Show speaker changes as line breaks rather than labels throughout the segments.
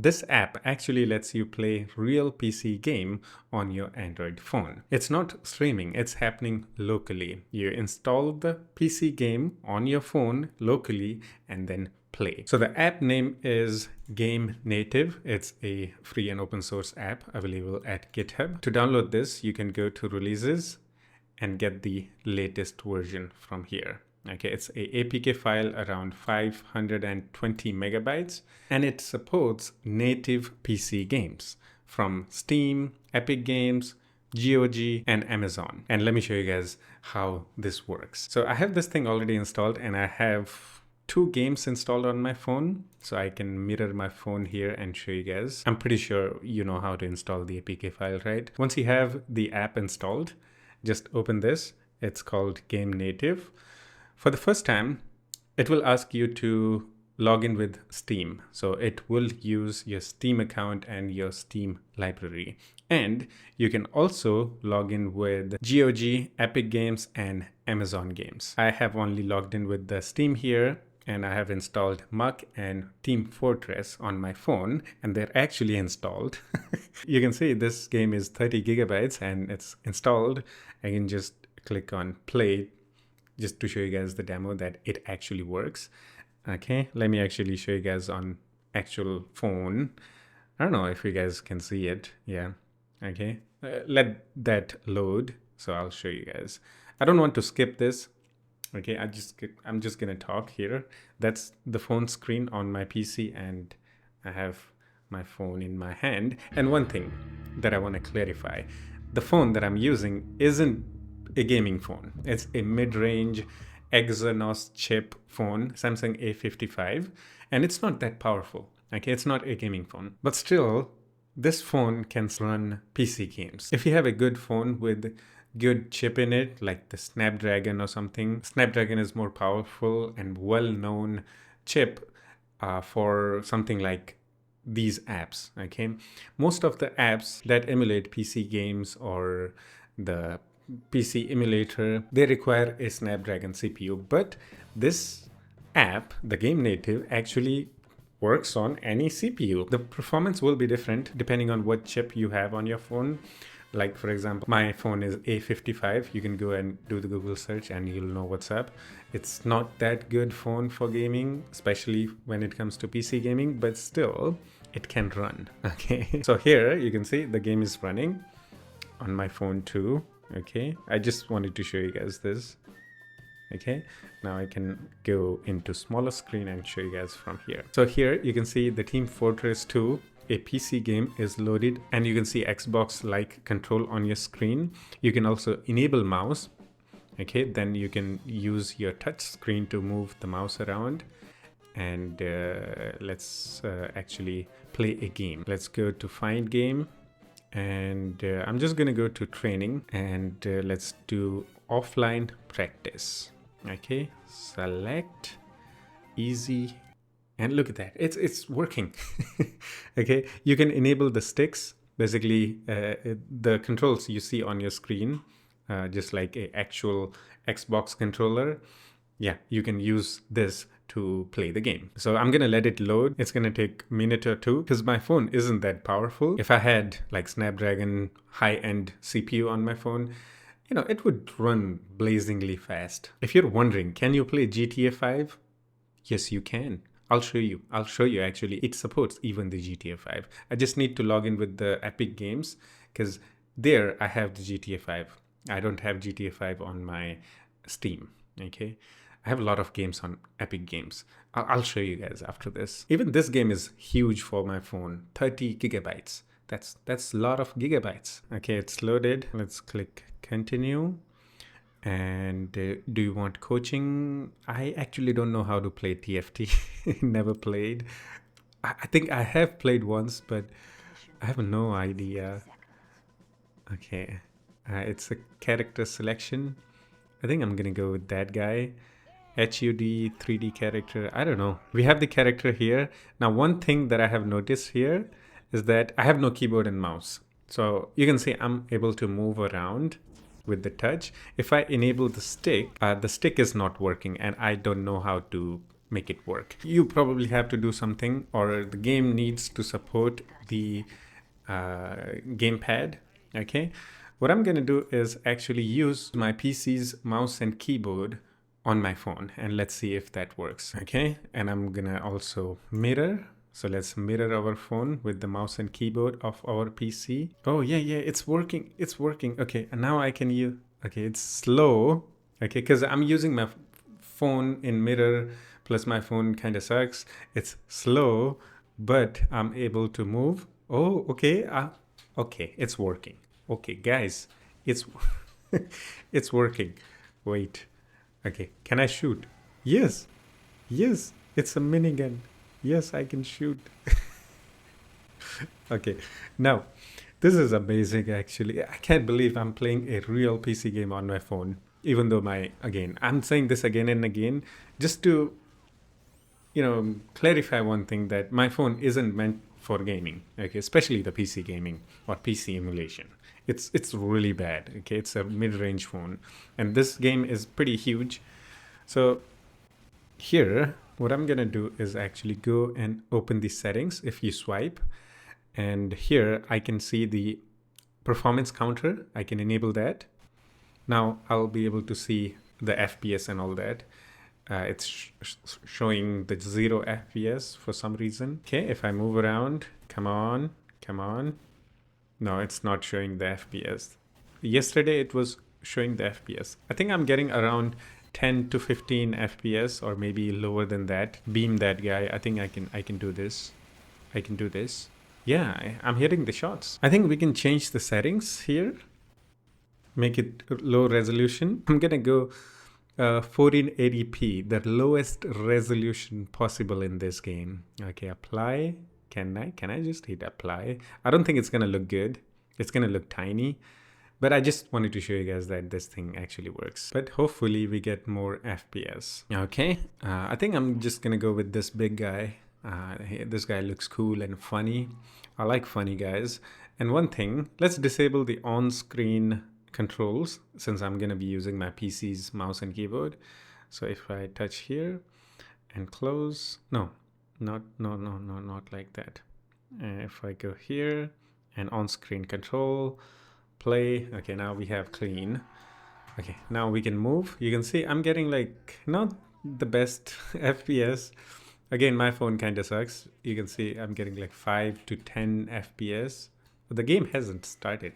This app actually lets you play real PC game on your Android phone. It's not streaming, it's happening locally. You install the PC game on your phone locally and then play. So the app name is GameNative. It's a free and open source app available at GitHub. To download this, you can go to releases and get the latest version from here. Okay, it's a APK file around 520 megabytes, and it supports native PC games from Steam, Epic Games, GOG, and Amazon. And let me show you guys how this works. So I have this thing already installed, and I have 2 games installed on my phone, so I can mirror my phone here and show you guys. I'm pretty sure you know how to install the APK file, right? Once you have the app installed, just open this. It's called GameNative. For the first time, it will ask you to log in with Steam. So it will use your Steam account and your Steam library. And you can also log in with GOG, Epic Games, and Amazon Games. I have only logged in with the Steam here, and I have installed Muck and Team Fortress on my phone, and they're actually installed. You can see this game is 30 gigabytes and it's installed. I can just click on play just to show you guys the demo that it actually works. Okay, let me actually show you guys on actual phone. I don't know if you guys can see it. Yeah, okay. Let that load. So I'll show you guys. I don't want to skip this. Okay, I'm just gonna talk here. That's the phone screen on my PC, and I have my phone in my hand. And one thing that I want to clarify, the phone that I'm using isn't a gaming phone. It's a mid-range Exynos chip phone, Samsung A55, and it's not that powerful. Okay, it's not a gaming phone, but still this phone can run PC games. If you have a good phone with good chip in it, like the Snapdragon or something. Snapdragon is more powerful and well-known chip for something like these apps. Okay, most of the apps that emulate PC games or the PC emulator, they require a Snapdragon CPU, but this app, the GameNative, actually works on any CPU. The performance will be different depending on what chip you have on your phone. Like, for example, my phone is A55. You can go and do the Google search and you'll know what's up. It's not that good phone for gaming, especially when it comes to PC gaming, but still it can run. Okay, so here you can see the game is running on my phone too. Okay, I just wanted to show you guys this. Okay, now I can go into smaller screen and show you guys from here. So here you can see the Team Fortress 2, a PC game, is loaded, and you can see Xbox-like control on your screen. You can also enable mouse. Okay, then you can use your touch screen to move the mouse around. And let's actually play a game. Let's go to find game. And I'm just gonna go to training, and let's do offline practice. Okay, select easy, and look at that, it's working. Okay, you can enable the sticks, basically the controls you see on your screen, just like a actual Xbox controller. Yeah, you can use this to play the game. So I'm gonna let it load. It's gonna take a minute or two because my phone isn't that powerful. If I had like Snapdragon high-end CPU on my phone, you know, it would run blazingly fast. If you're wondering, can you play GTA 5? Yes, you can. I'll show you actually. It supports even the GTA 5. I just need to log in with the Epic Games because there I have the GTA 5. I don't have GTA 5 on my Steam. Okay, I have a lot of games on Epic Games. I'll show you guys after this. Even this game is huge for my phone, 30 gigabytes. That's a lot of gigabytes. Okay, it's loaded. Let's click continue. And do you want coaching? I actually don't know how to play TFT. Never played. I think I have played once, but I have no idea. Okay, it's a character selection. I think I'm gonna go with that guy. HUD 3D character, I don't know. We have the character here. Now, one thing that I have noticed here is that I have no keyboard and mouse. So you can see I'm able to move around with the touch. If I enable the stick is not working, and I don't know how to make it work. You probably have to do something, or the game needs to support the gamepad. Okay, what I'm gonna do is actually use my PC's mouse and keyboard on my phone, and let's see if that works. Okay, and I'm gonna also mirror. So let's mirror our phone with the mouse and keyboard of our PC. Oh yeah, it's working. It's working. Okay, and now I can use. Okay, it's slow. Okay, because I'm using my phone in mirror, plus my phone kind of sucks. It's slow, but I'm able to move. Oh, okay. Okay, it's working. Okay, guys, it's it's working. Wait. Okay, can I shoot? Yes. Yes, it's a minigun. Yes, I can shoot. Okay, now this is amazing actually. I can't believe I'm playing a real PC game on my phone. Even though I'm saying this again and again just to, clarify one thing, that my phone isn't meant for gaming, okay, especially the PC gaming or PC emulation. It's really bad, okay? It's a mid-range phone, and this game is pretty huge. So here, what I'm gonna do is actually go and open the settings. If you swipe, and here I can see the performance counter. I can enable that. Now I'll be able to see the FPS and all that. It's showing the 0 FPS for some reason. Okay, if I move around, come on. No, it's not showing the FPS. Yesterday it was showing the FPS. I think I'm getting around 10 to 15 FPS, or maybe lower than that. Beam that guy. I think I can do this. I can do this. Yeah, I'm hitting the shots. I think we can change the settings here. Make it low resolution. I'm gonna go 1480p, the lowest resolution possible in this game. Okay, apply. Can I just hit apply? I don't think it's gonna look good. It's gonna look tiny, but I just wanted to show you guys that this thing actually works. But hopefully we get more FPS. Okay, I think I'm just gonna go with this big guy. This guy looks cool and funny. I like funny guys. And one thing, let's disable the on-screen controls, since I'm going to be using my PC's mouse and keyboard. So if I touch here and close, not like that. If I go here and on-screen control, play. Okay, now we have clean. Okay, now we can move. You can see I'm getting like not the best FPS. Again, my phone kind of sucks. You can see I'm getting like 5 to 10 FPS. But the game hasn't started,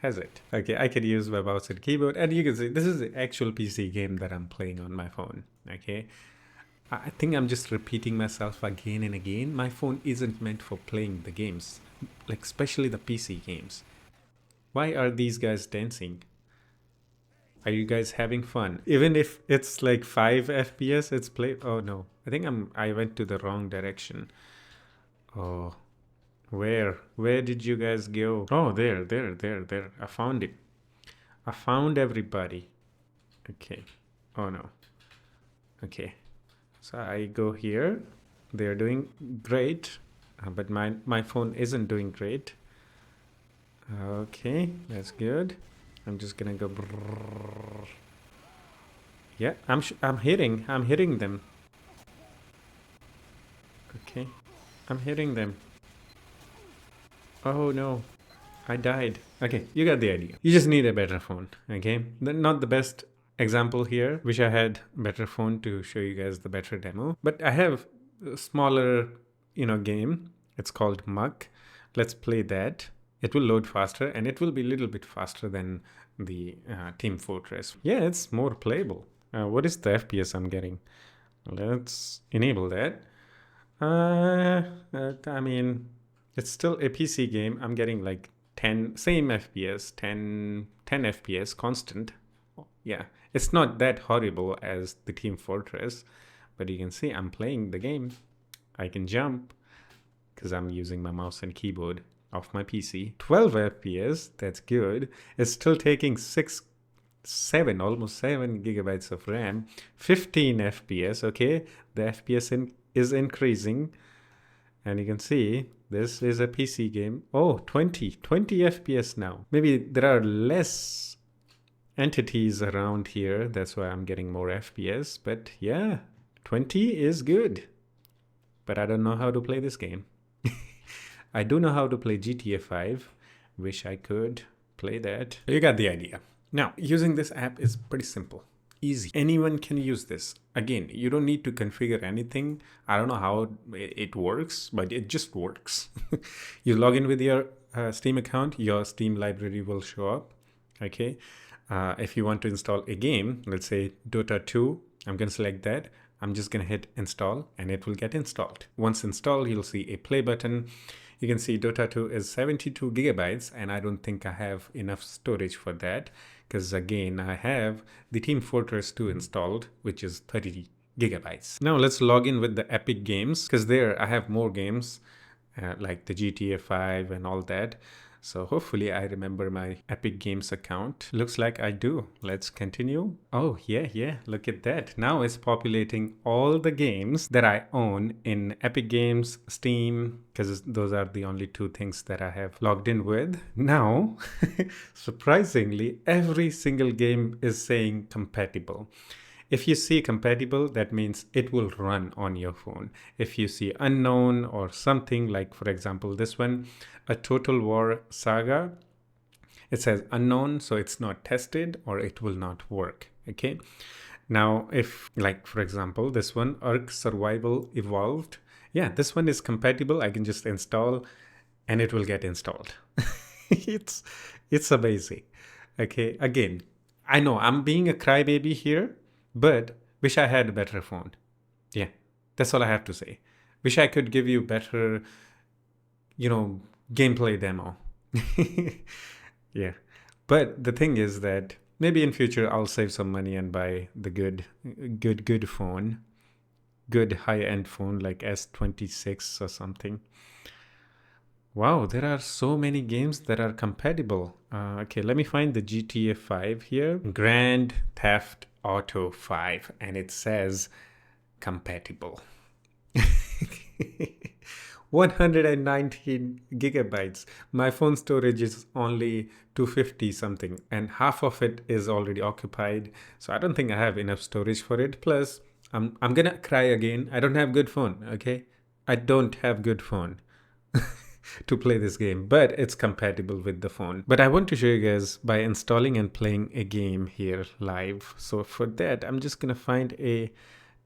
has it? Okay, I can use my mouse and keyboard, and you can see this is the actual PC game that I'm playing on my phone. Okay, I think I'm just repeating myself again and again. My phone isn't meant for playing the games, like especially the PC games. Why are these guys dancing? Are you guys having fun? Even if it's like 5 FPS, it's play. Oh no, I think I went to the wrong direction. Oh, where did you guys go? Oh, there. I found it. I found everybody. Okay. Oh no. Okay. So I go here. They're doing great, but my phone isn't doing great. Okay, that's good. I'm just gonna go. Brrr. Yeah, I'm hitting them. Okay, I'm hitting them. Oh no, I died. Okay, you got the idea. You just need a better phone. Okay, not the best example here. Wish I had a better phone to show you guys the better demo. But I have a smaller, game. It's called Muck. Let's play that. It will load faster, and it will be a little bit faster than the Team Fortress. Yeah, it's more playable. What is the FPS I'm getting? Let's enable that. I mean, it's still a PC game. I'm getting like 10, same FPS, 10 FPS constant. Yeah, it's not that horrible as the Team Fortress, but you can see I'm playing the game. I can jump because I'm using my mouse and keyboard of my PC. 12 FPS, that's good. It's still taking almost 7 gigabytes of RAM. 15 FPS, okay. The FPS is increasing. And you can see this is a PC game. Oh, 20 FPS now. Maybe there are less entities around here. That's why I'm getting more FPS. But yeah, 20 is good, but I don't know how to play this game. I do know how to play GTA 5. Wish I could play that. You got the idea. Now, using this app is pretty simple. Easy. Anyone can use this. Again, you don't need to configure anything. I don't know how it works, but it just works. You log in with your Steam account, your Steam library will show up. Okay. If you want to install a game, let's say Dota 2, I'm going to select that. I'm just going to hit install and it will get installed. Once installed, you'll see a play button. You can see Dota 2 is 72 gigabytes and I don't think I have enough storage for that because again, I have the Team Fortress 2 installed, which is 30 gigabytes. Now let's log in with the Epic Games because there I have more games like the GTA 5 and all that. So hopefully I remember my Epic Games account. Looks like I do. Let's continue. Oh, yeah. Look at that. Now it's populating all the games that I own in Epic Games, Steam, because those are the only two things that I have logged in with. Now, surprisingly, every single game is saying compatible. If you see compatible, that means it will run on your phone. If you see unknown or something like, for example, this one, a Total War Saga, it says unknown, so it's not tested or it will not work. Okay. Now, if like, for example, this one, Ark Survival Evolved, yeah, this one is compatible. I can just install and it will get installed. It's amazing. Okay. Again, I know I'm being a crybaby here, but wish I had a better phone. Yeah, that's all I have to say. Wish I could give you better, gameplay demo. Yeah. But the thing is that maybe in future I'll save some money and buy the good phone. Good high-end phone like S26 or something. Wow, there are so many games that are compatible. Okay, let me find the GTA 5 here. Grand Theft Auto 5, and it says compatible. 119 gigabytes. My phone storage is only 250 something, and half of it is already occupied. So I don't think I have enough storage for it. Plus, I'm gonna cry again. I don't have good phone, okay? I don't have good phone. To play this game, but it's compatible with the phone. But I want to show you guys by installing and playing a game here live. So for that, I'm just gonna find a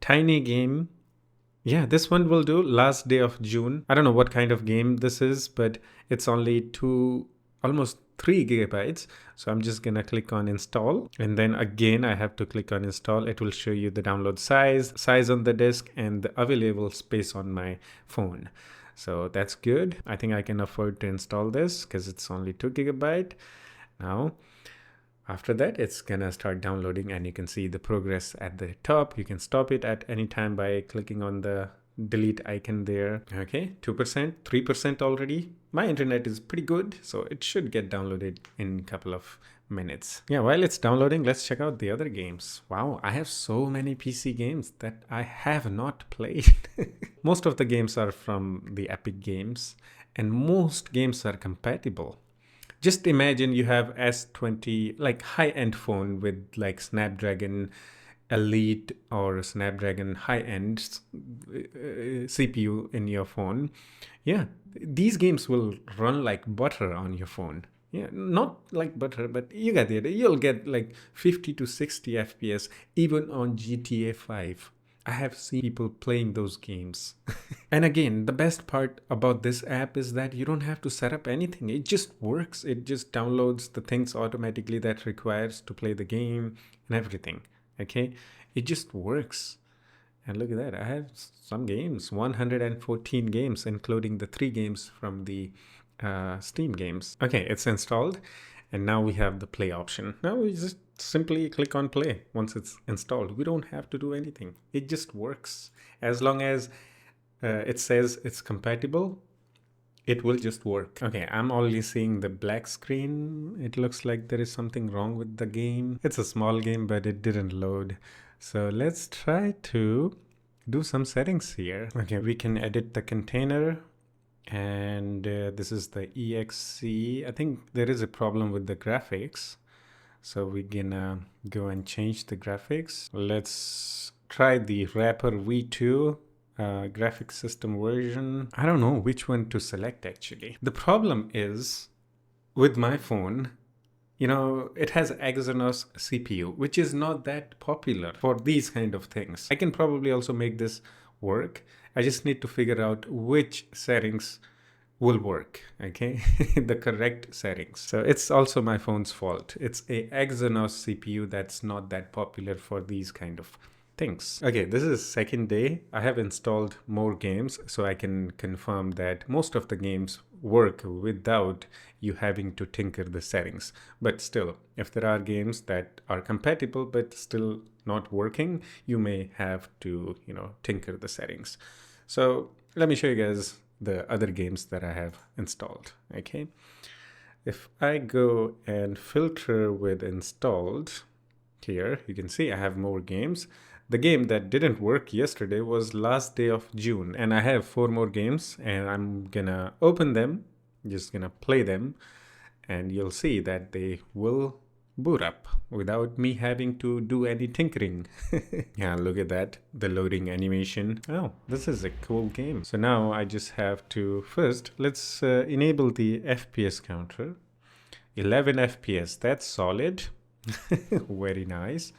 tiny game. Yeah, this one will do. Last day of June. I don't know what kind of game this is, but it's only almost 3 gigabytes. So I'm just gonna click on install, and then again I have to click on install. It will show you the download size on the disk, and the available space on my phone. So that's good. I think I can afford to install this because it's only 2 gigabyte. Now, after that, it's gonna start downloading and you can see the progress at the top. You can stop it at any time by clicking on the delete icon there. Okay, 2%, 3% already. My internet is pretty good, so it should get downloaded in a couple of minutes. Yeah, while it's downloading, let's check out the other games. Wow, I have so many PC games that I have not played. Most of the games are from the Epic Games, and most games are compatible. Just imagine you have S20, like high-end phone with like Snapdragon Elite or Snapdragon high-end CPU in your phone. Yeah, these games will run like butter on your phone. Yeah, not like butter, but you get the idea. You'll get like 50 to 60 FPS even on GTA 5. I have seen people playing those games. And again, the best part about this app is that you don't have to set up anything. It just works. It just downloads the things automatically that requires to play the game and everything. Okay, it just works. And look at that, I have some games, 114 games, including the 3 games from the Steam games. Okay, it's installed, and now we have the play option. Now we just simply click on play once it's installed. We don't have to do anything. It just works. As long as it says it's compatible, it will just work. Okay, I'm only seeing the black screen. It looks like there is something wrong with the game. It's a small game, but it didn't load. So let's try to do some settings here. Okay, we can edit the container, and this is the exe. I think there is a problem with the graphics. So we're gonna go and change the graphics. Let's try the wrapper V2 graphics system version. I don't know which one to select actually. The problem is with my phone, you know, it has Exynos CPU, which is not that popular for these kind of things. I can probably also make this work. I just need to figure out which settings will work, okay? The correct settings. So it's also my phone's fault. It's a Exynos CPU that's not that popular for these kind of things. Okay, this is second day. I have installed more games so I can confirm that most of the games work without you having to tinker the settings. But still, if there are games that are compatible but still not working, you may have to, you know, tinker the settings. So let me show you guys the other games that I have installed. Okay, if I go and filter with installed, here you can see I have more games. The game that didn't work yesterday was last day of June, and I have 4 more games, and I'm gonna open them, just gonna play them, and you'll see that they will boot up without me having to do any tinkering. Yeah, look at that, the loading animation. Oh, this is a cool game. So now I just have to first, let's enable the FPS counter. 11 FPS, that's solid. Very nice.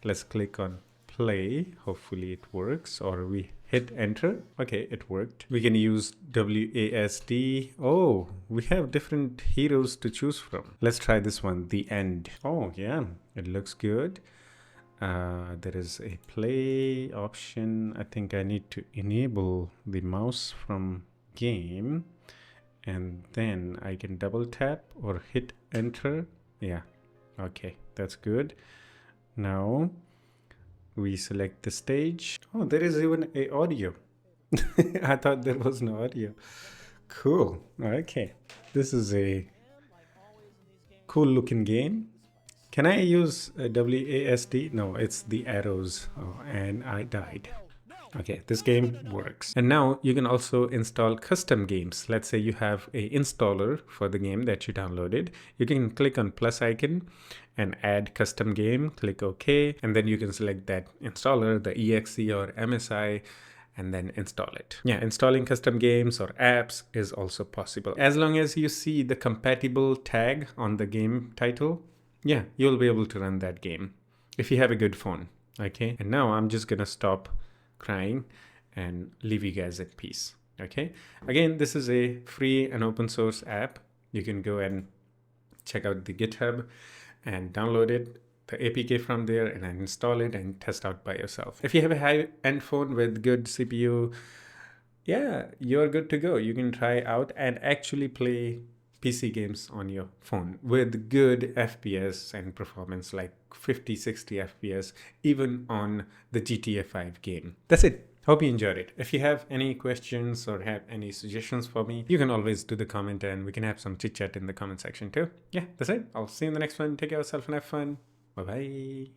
Let's click on play. Hopefully it works, or we hit enter. Okay, it worked. We can use WASD. Oh, we have different heroes to choose from. Let's try this one, the end. Oh yeah, it looks good. There is a play option. I think I need to enable the mouse from game, and then I can double tap or hit enter. Yeah, okay, that's good. Now we select the stage. Oh, there is even a audio. I thought there was no audio. Cool. Okay, this is a cool looking game. Can I use WASD? No, it's the arrows. Oh, and I died. Okay, this game works. And now you can also install custom games. Let's say you have a installer for the game that you downloaded. You can click on plus icon and add custom game, click OK, and then you can select that installer, the exe or MSI, and then install it. Yeah, installing custom games or apps is also possible. As long as you see the compatible tag on the game title, yeah, you'll be able to run that game if you have a good phone. Okay, and now I'm just gonna stop crying and leave you guys at peace. Okay, again, this is a free and open source app. You can go and check out the GitHub and download it, the APK from there, and then install it and test out by yourself. If you have a high-end phone with good CPU, yeah, you're good to go. You can try out and actually play PC games on your phone with good FPS and performance, like 50-60 FPS, even on the GTA 5 game. That's it. Hope you enjoyed it. If you have any questions or have any suggestions for me, you can always do the comment and we can have some chit chat in the comment section too. Yeah, that's it. I'll see you in the next one. Take care of yourself and have fun. Bye-bye.